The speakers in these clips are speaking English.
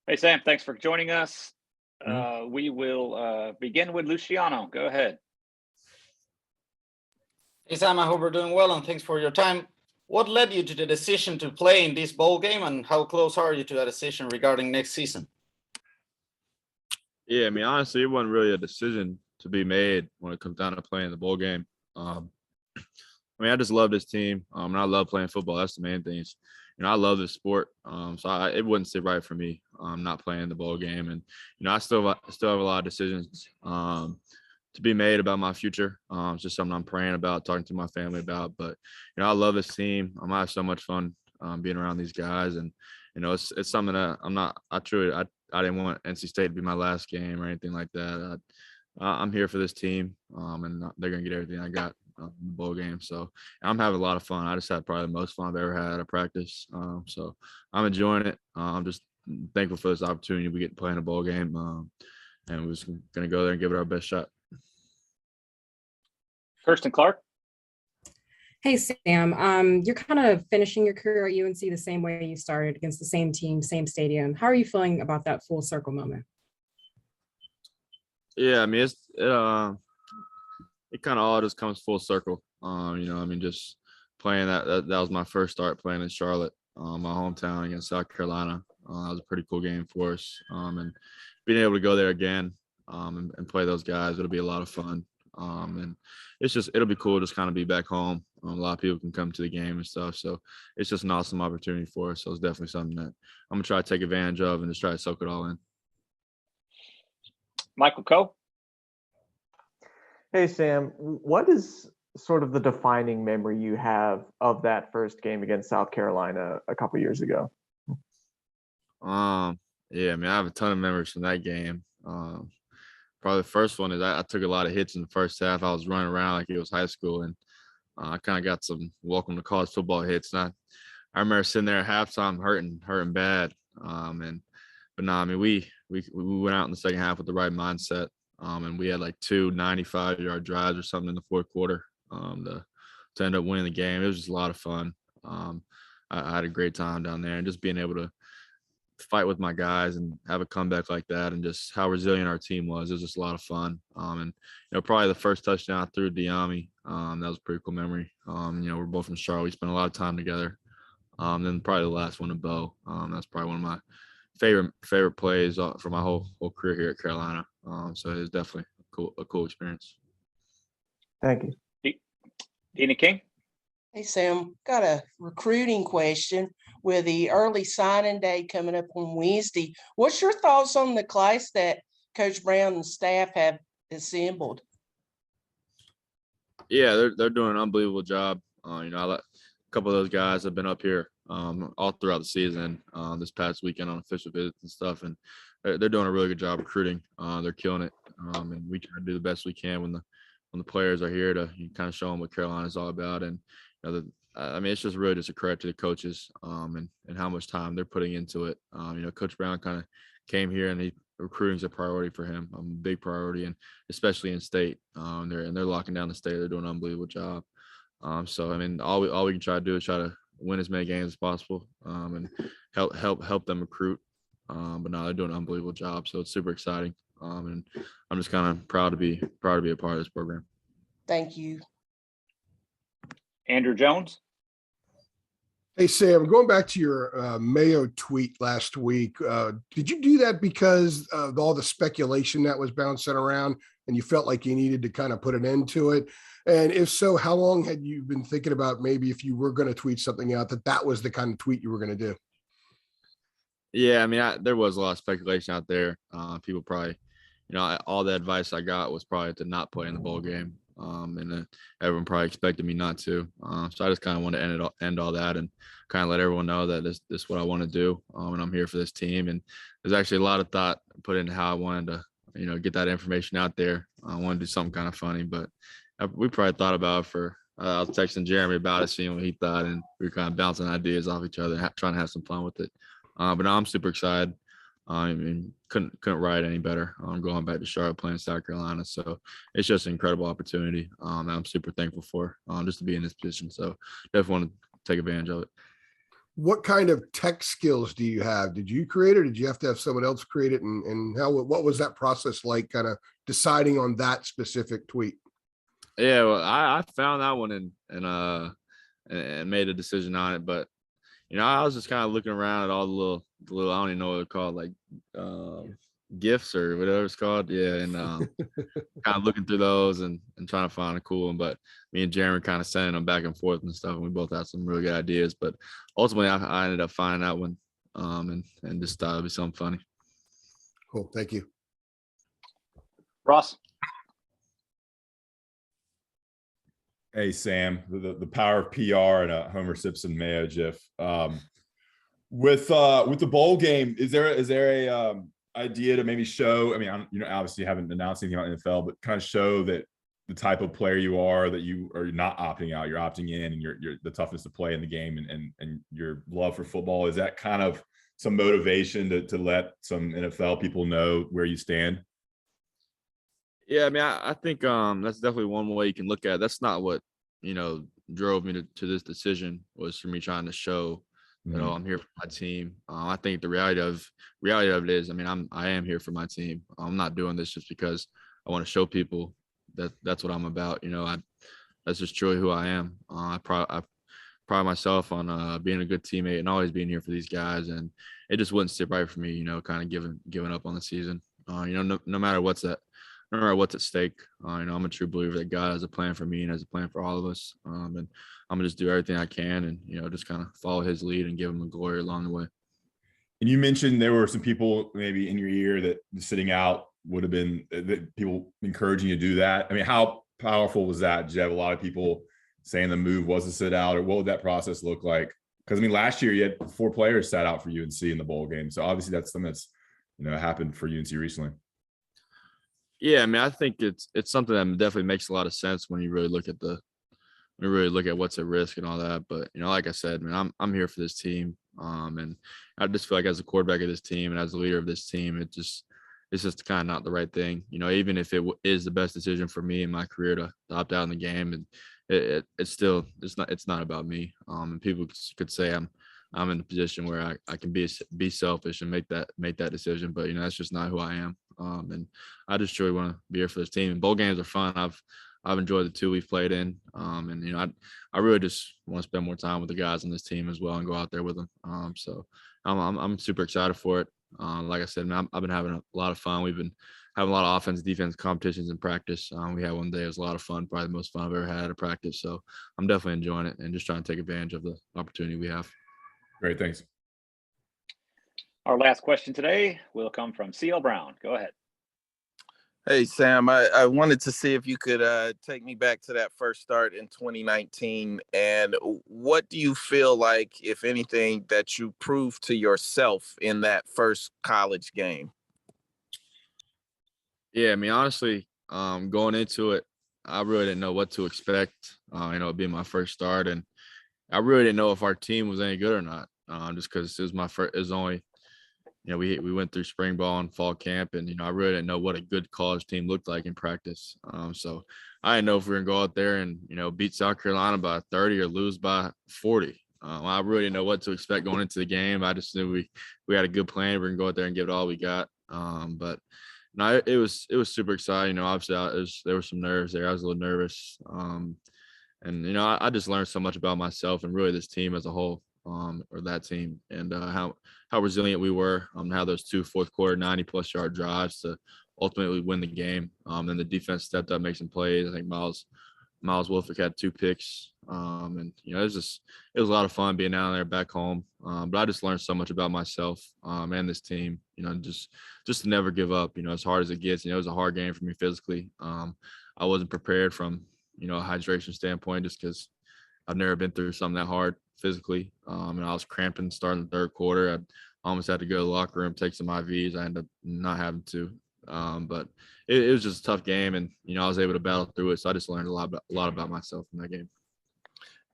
Hey, Sam, thanks for joining us. Mhm. We will begin with Luciano. Go ahead. Hey Sam, I hope you're doing well and thanks for your time. What led you to the decision to play in this bowl game and how close are you to that decision regarding next season? Yeah, I mean, honestly, it wasn't really a decision to be made when it comes down to playing the bowl game. I mean, I just love this team, and I love playing football. That's the main thing. I love this sport, so it wouldn't sit right for me not playing the bowl game. And I still have a lot of decisions to be made about my future. It's just something I'm praying about, talking to my family about. But I love this team. I have so much fun being around these guys, and it's something that I'm not. I didn't want NC State to be my last game or anything like that. I'm here for this team, and they're gonna get everything I got in the bowl game. So I'm having a lot of fun. I just had probably the most fun I've ever had at practice. So I'm enjoying it. I'm just thankful for this opportunity we get to play in a bowl game, and we're just gonna go there and give it our best shot. Kirsten Clark. Hey, Sam, you're kind of finishing your career at UNC the same way you started, against the same team, same stadium. How are you feeling about that full circle moment? Yeah, I mean, it kind of all just comes full circle. I mean, just playing that was my first start playing in Charlotte, my hometown against South Carolina. That was a pretty cool game for us. And being able to go there again and play those guys, it'll be a lot of fun. And it'll be cool just kind of be back home. A lot of people can come to the game and stuff. So it's just an awesome opportunity for us. So it's definitely something that I'm going to try to take advantage of and just try to soak it all in. Michael Coe. Hey, Sam, what is sort of the defining memory you have of that first game against South Carolina a couple years ago? Yeah, I mean, I have a ton of memories from that game. Probably the first one is I took a lot of hits in the first half. I was running around like it was high school, and I kind of got some welcome to college football hits. And I remember sitting there at halftime hurting bad. But no, I mean, we went out in the second half with the right mindset. And we had like 2 95-yard drives or something in the fourth quarter to end up winning the game. It was just a lot of fun. I had a great time down there, and just being able to fight with my guys and have a comeback like that, and just how resilient our team was. It was just a lot of fun. And probably the first touchdown I threw to Diami, that was a pretty cool memory. We're both from Charlotte. We spent a lot of time together. Then probably the last one to Bo. That's probably one of my favorite plays for my whole career here at Carolina. So it was definitely a cool experience. Thank you. Dina King. Hey, Sam, got a recruiting question. With the early signing day coming up on Wednesday, what's your thoughts on the class that Coach Brown and staff have assembled? Yeah, they're doing an unbelievable job. A couple of those guys have been up here all throughout the season, this past weekend on official visits and stuff, and they're doing a really good job recruiting. They're killing it, and we try to do the best we can when the players are here to kind of show them what Carolina is all about. And I mean, it's just really just a credit to the coaches and how much time they're putting into it. Coach Brown kind of came here, and recruiting is a priority for him, a big priority, and especially in state. They're locking down the state. They're doing an unbelievable job. So I mean, all we can try to do is try to win as many games as possible and help them recruit. But no, they're doing an unbelievable job. So it's super exciting. And I'm just kind of proud to be a part of this program. Thank you. Andrew Jones. Hey, Sam, going back to your Mayo tweet last week, did you do that because of all the speculation that was bouncing around and you felt like you needed to kind of put an end to it? And if so, how long had you been thinking about maybe if you were going to tweet something out that was the kind of tweet you were going to do? Yeah, I mean, there was a lot of speculation out there. People probably, all the advice I got was probably to not play in the bowl game. And everyone probably expected me not to. So I just kind of wanted to end all that and kind of let everyone know that this is what I want to do. And I'm here for this team. And there's actually a lot of thought put into how I wanted to, get that information out there. I wanted to do something kind of funny, but we probably thought about it for, I was texting Jeremy about it, seeing what he thought, and we were kind of bouncing ideas off each other, trying to have some fun with it. But now I'm super excited. I mean, couldn't write any better. I'm going back to Charlotte, playing South Carolina, so it's just an incredible opportunity. I'm super thankful for just to be in this position. So definitely want to take advantage of it. what kind of tech skills do you have? Did you create it, or did you have to have someone else create it? And what was that process like, kind of deciding on that specific tweet? Yeah, well, I found that one and made a decision on it. But I was just kind of looking around at all the little I don't even know what they're called, like gifts or whatever it's called. Yeah, and kind of looking through those and trying to find a cool one. But me and Jeremy kind of sending them back and forth and stuff, and we both had some really good ideas. But ultimately, I ended up finding that one and just thought it'd be something funny. Cool, thank you. Ross. Hey, Sam, the power of PR and a Homer Simpson Mayo GIF. With the bowl game, is there a idea to maybe show? I mean, obviously you haven't announced anything about NFL, but kind of show that the type of player you are, that you are not opting out, you're opting in, and you're the toughness to play in the game and your love for football. Is that kind of some motivation to let some NFL people know where you stand? Yeah, I mean, I think that's definitely one way you can look at it. That's not what drove me to this decision, was for me trying to show that I'm here for my team. I think the reality of it is, I mean, I am here for my team. I'm not doing this just because I want to show people that that's what I'm about. That's just truly who I am. I pride myself on being a good teammate and always being here for these guys. And it just wouldn't sit right for me, kind of giving up on the season. No matter what's at stake. I'm a true believer that God has a plan for me and has a plan for all of us. And I'm gonna just do everything I can and, just kind of follow his lead and give him the glory along the way. And you mentioned there were some people maybe in your ear that sitting out would have been people encouraging you to do that. I mean, how powerful was that? Did you have a lot of people saying the move was to sit out, or what would that process look like? Because I mean, last year you had 4 players sat out for UNC in the bowl game. So obviously that's something that's, happened for UNC recently. Yeah, I mean, I think it's something that definitely makes a lot of sense when you really look at what's at risk and all that. But like I said, man, I'm here for this team, and I just feel like as a quarterback of this team and as a leader of this team, it's just kind of not the right thing. Even if it is the best decision for me in my career to opt out in the game, and it's not about me. And people could say I'm in a position where I can be selfish and make that decision, but that's just not who I am. And I just truly want to be here for this team. And bowl games are fun. I've enjoyed the 2 we've played in. And I really just want to spend more time with the guys on this team as well and go out there with them. So I'm super excited for it. Like I said, man, I've been having a lot of fun. We've been having a lot of offense, defense competitions in practice. We had one day. It was a lot of fun, probably the most fun I've ever had at practice. So I'm definitely enjoying it and just trying to take advantage of the opportunity we have. Great, thanks. Our last question today will come from CL Brown. Go ahead. Hey, Sam, I wanted to see if you could take me back to that first start in 2019. And what do you feel like, if anything, that you proved to yourself in that first college game? Yeah, I mean, honestly, going into it, I really didn't know what to expect. It being my first start, and I really didn't know if our team was any good or not. Just because it was my first, it was only, we went through spring ball and fall camp, and I really didn't know what a good college team looked like in practice. So I didn't know if we were gonna go out there and beat South Carolina by 30 or lose by 40. I really didn't know what to expect going into the game. I just knew we had a good plan. We're gonna go out there and give it all we got. But no, it was super exciting. Obviously there was some nerves there. I was a little nervous. And I just learned so much about myself and really this team as a whole, or that team, and how resilient we were. How those 2 fourth quarter 90+ yard drives to ultimately win the game. Then the defense stepped up, make some plays. I think Miles Wolfick had 2 picks. And it was a lot of fun being down there back home. But I just learned so much about myself and this team. Just to never give up. As hard as it gets. It was a hard game for me physically. I wasn't prepared from a hydration standpoint, just because I've never been through something that hard physically. And I was cramping starting the 3rd quarter. I almost had to go to the locker room, take some IVs. I ended up not having to. But it was just a tough game, and I was able to battle through it. So I just learned a lot about myself in that game.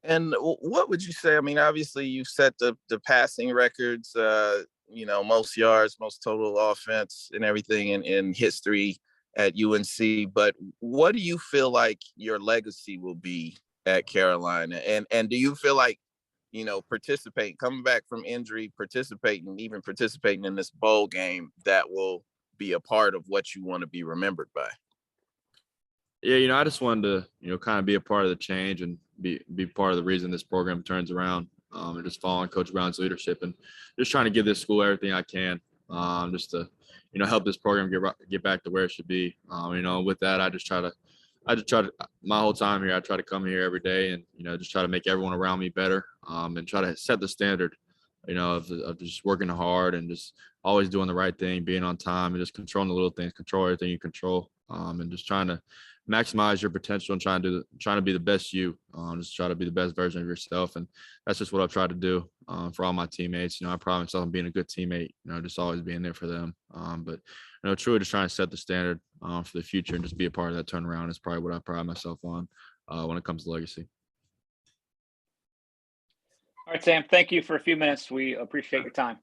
And what would you say? I mean, obviously you set the passing records, most yards, most total offense and everything in history at UNC. But what do you feel like your legacy will be at Carolina? And do you feel like you know, participating, coming back from injury, even participating in this bowl game that will be a part of what you want to be remembered by? Yeah, you know, I just wanted to, you know, kind of be a part of the change and be part of the reason this program turns around, and just following Coach Brown's leadership and just trying to give this school everything I can, just to, you know, help this program get back to where it should be. You know, with that, I just try to my whole time here, I try to come here every day and, you know, just try to make everyone around me better, and try to set the standard, you know, of just working hard and just always doing the right thing, being on time, and just controlling the little things, control everything you control, and just trying to maximize your potential and trying to be the best you, just try to be the best version of yourself. And that's just what I've tried to do, for all my teammates. You know, I pride myself on being a good teammate, you know, just always being there for them. But, you know, truly just trying to set the standard, for the future and just be a part of that turnaround is probably what I pride myself on, when it comes to legacy. All right, Sam, thank you for a few minutes. We appreciate your time.